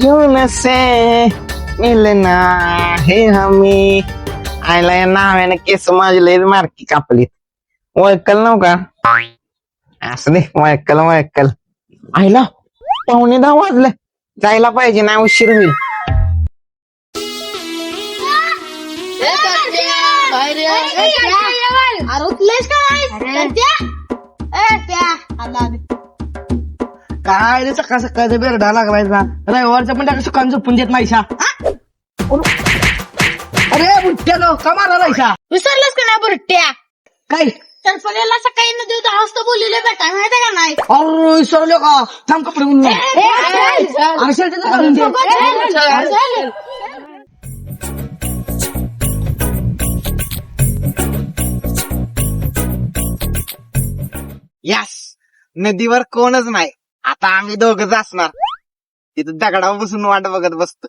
जून से मिलना है हमें. आयला या नावाने केस माझी लई मारकी कापली. वळकल नव का असं दे. वळकल आयला 9:15 वाजले. जायला पाहिजे ना, उशीर होईल. काय रे सकाळ सकाळचा बेरडा लागलायचा. रविवारच्या पण त्या सुकान झोपून देत नाहीसा. अरे बुट्ट्यानो का मारा नाहीसा. विसरलंस का नाही बुरट्या? काय टरफल्याला सकाळी नदी 10 वाजता बोललेलं भेटा माहिती का नाही? अरे विसरलो का. थांब कपडे म्हणून यस, नदीवर कोणच नाही. आता आम्ही दोघच असणार. तिथं दगडावर बसून वाट बघत बसतो.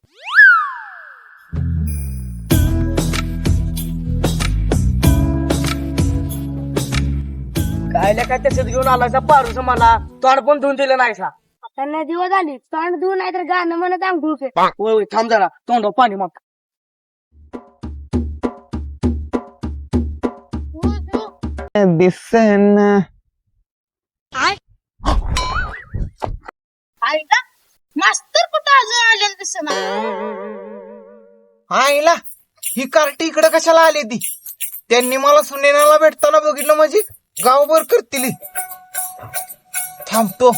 काय काय त्याच्यात घेऊन आलायचा पारूस मला. तोंड पण धुवून दिलं नाहीसा. आता नदीवर आली तोंड धुवून नाही तर गाणं म्हणत आंघोळ कर. होय थांब जरा तोंडावर पाणी मग. दिसन मास्तर कुठं अजून आलेलं दिसना. आईला ही कार्टी इकडे कशाला आली ती. त्यांनी मला सुनेनाला भेटताना बघितलं म्हणजे गावभर करतील. थांबतो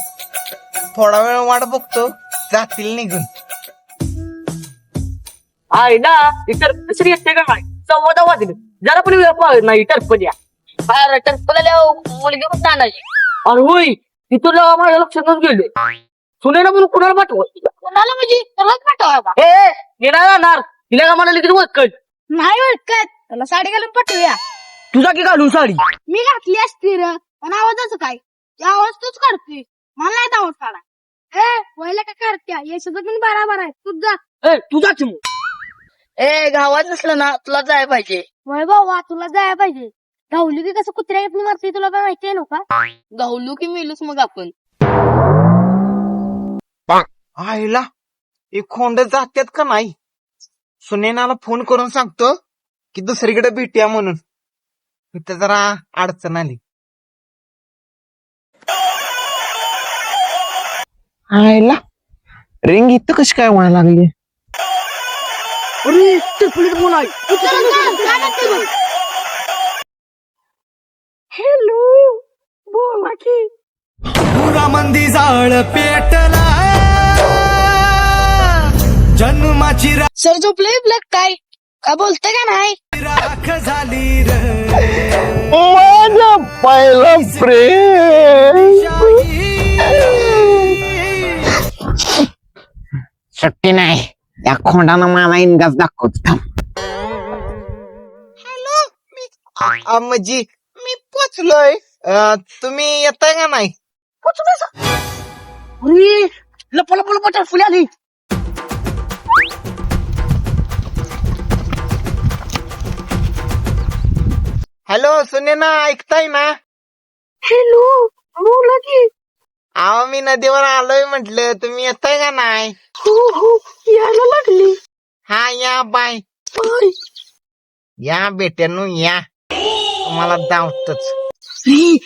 थोडा वेळ वाट बघतो, जातील निघून. आहे ना इतर दुसरी येते का नाही. 14 वाजले जरा पण वेळ पाहत नाही. टरपल्या टरफल्याला मुलगी पण आणायची. अरे होय तिथून माझ्या लक्षातच गेलो. सुनेला म्हणून कुणाला पाठवत. कोणाला म्हणजे त्यालाच पाठवा. ए येणार जाणार तिला का मला लगेच ओळखत नाही ओळखत त्याला साडी घालून पाठवूया. तुझा की घालून साडी. मी घातली असती र पण आवाजाचं काय. आवाज तूच काढतोय मला नाही आवाज काढा. वयला काय करत्या यशोदा पण बराबर आहे. तूच जा. ए तुझा की मग. ए गावात नसलं ना तुला जायला पाहिजे. वय भाऊ तुला जायला पाहिजे. धावली की कसं कुत्र्या येत मारते तुला काय माहितीये नका. धावलू की मेलूच मग आपण. आईला एक खोंड जात्यात का नाही. सुनेनाला फोन करून सांगतो की दुसरीकडे भेटूया म्हणून. इथं जरा अडचण आली. आईला रिंग इथं कशी काय व्हायला लागली. अरे टरपलीत फोन आहे. हॅलो बोला की. मंदी जाळ पेटला जन्माची सर झोपले ब्लॅक काय काय बोलते का नाही. राख झाली र माझा पहिला प्रेम. सुट्टी नाही. त्या खोंडानं मला इंगाच दाखवत. हॅलो म्हणजे मी पोचलोय. तुम्ही येताय का नाही. अरे लप लप लप टरफली आली. हॅलो सुनेना ऐकताय ना. हॅलो बोला की. अहो मी नदीवर आलोय म्हंटल. तुम्ही येताय का नाही. हो यायला लागली. हा या बाय. या बेट्यानो या. तुम्हाला धावतच.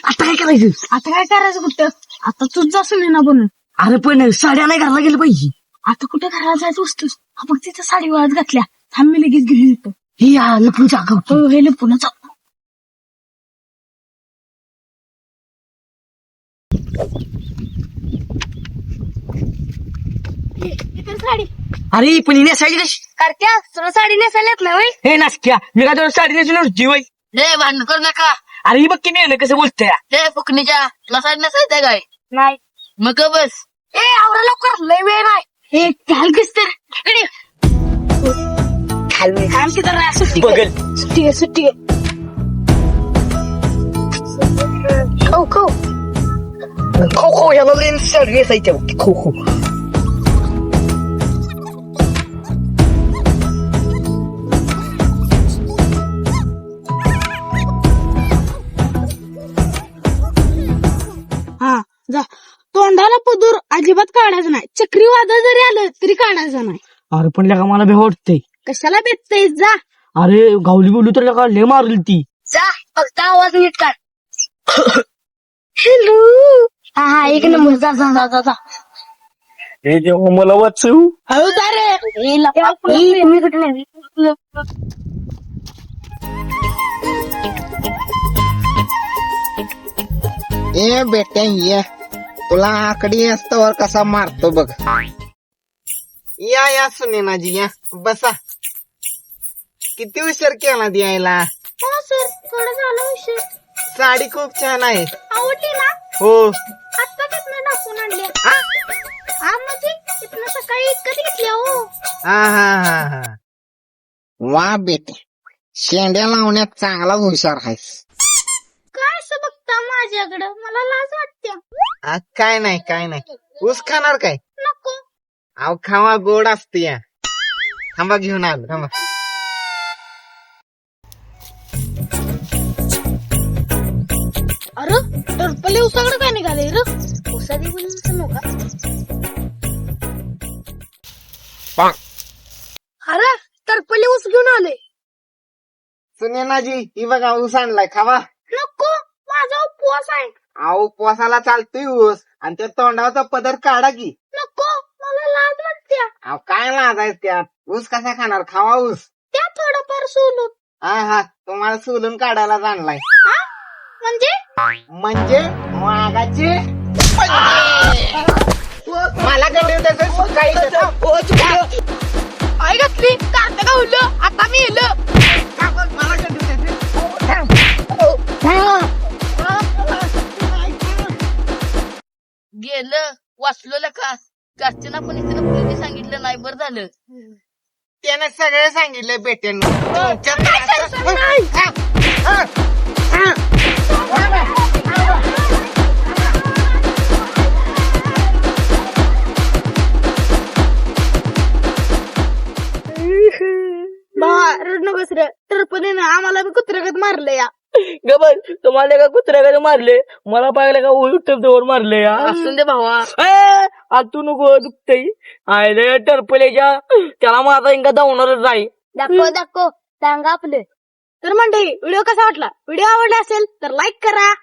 आता काय करायचं. आता काय करायचं कुठं. आता तूच जा सुने ना बनून. अरे पण साड्या नाही घालला गेलं पाहिजे. आता कुठं घराला जायचं वस्तूस. आपण तिथं साडी वाळत घातल्या. थांब मी लगेच घेऊन येतो. ही लपून जागा. हो हे लपूनच. साडी अरे पण ही नेसायची कशी. करत्या तुला साडी नेसायला येत नाही. हे नासक्या मी काय तुला साडी नेसून नव्हती वय. रे भांडण करू नका. अरे ही बघ की नाही कसं बोलतोय. रे फुकणीच्या तुला साडी नेसायचं काय. नाही मग बस. ए आवरा लवकर लय वेळ नाही. हे घाल कस तर खाल की तर सुट्टी बघल. सुट्टी खाऊ खो खो याला लई साडी नेसायच्या खो खो. हा जा तोंडाला पदूर अजिबात काढायचं नाही. चक्रीवादळ जरी आलं तरी काढायचं नाही. अरे पण लगा मला भे वाटतंय. कशाला भेटतय जा अरे गावली बोलू तर लगा लय मारली ती. जा फक्त आवाज नीट काढ. हॅलो हा एक नंबर जा जा जा जा जा. हे जेव्हा मला वाचू हळू जा रे. मी कुठे नाही. ए बेट्या ये तुला आकडी असतावर कसा मारतो बघ. या सुनेनाजी या बसा. किती उशीर केला द्यायला. हो सर थोडं झालं उशीर. साडी खूप छान आहे. आवडली ना. हो आता तिथनं दाखवून आणली. हा म्हणजे तिथनं सकाळी कधी घेतली हो. हा हा हा हा वा बेटे शेंड्या लावण्यात चांगला हुशार आहेस. काय असं बघता माझ्याकडं मला लाज वाटते. काय नाही ऊस खाणार काय. नको. अहो खावा गोड असते या. थांबा घेऊन आलो थांबा. अरे टरपले उसाकडे काय निघाले र. उसादी बोलून नका. अरे टरपले ऊस घेऊन आले. सुनेनाजी ही बघा ऊस आणलाय खावा. नको माझा उपवास आहे. अहो उपवासाला चालतोय ऊस आणि त्या तोंडावरचा पदर काढा की. नको मला लाज वाटते. अहो काय लाजायच त्यात. ऊस कसा खाणार खावा ऊस. त्या थोडंफार सोलून. हा तुम्हाला सोलून काढायला आणलाय. म्हणजे मागाचे मला काही आई घातली कांदा गावलं आता मी येलं. गेलं वाचलो का. घरच्यांना पण इथे मुलीने सांगितलं नाही. बरं झालं त्याने सगळे सांगितले बेट्यानं. रड नकोस रे. टरपने ना आम्हाला बी कुत्र्यागत मारलं या. गबल तुम्हाला का कुत्र्याकडे मारले मला पाहिलं का उलट मारले. असून दे भावा. तू नको दुखतय. आयले टरपलेच्या त्याला माझा इंगा धावणारच आहे. दाखव सांगा आपले. तर मंडळी व्हिडिओ कसा वाटला. व्हिडिओ आवडला असेल तर लाईक करा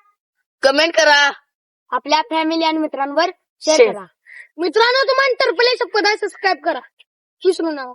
कमेंट करा. आपल्या फॅमिली आणि मित्रांवर शेअर करा. मित्रांनो तुम्हाला टरपले सबस्क्राईब करा विसरू नका.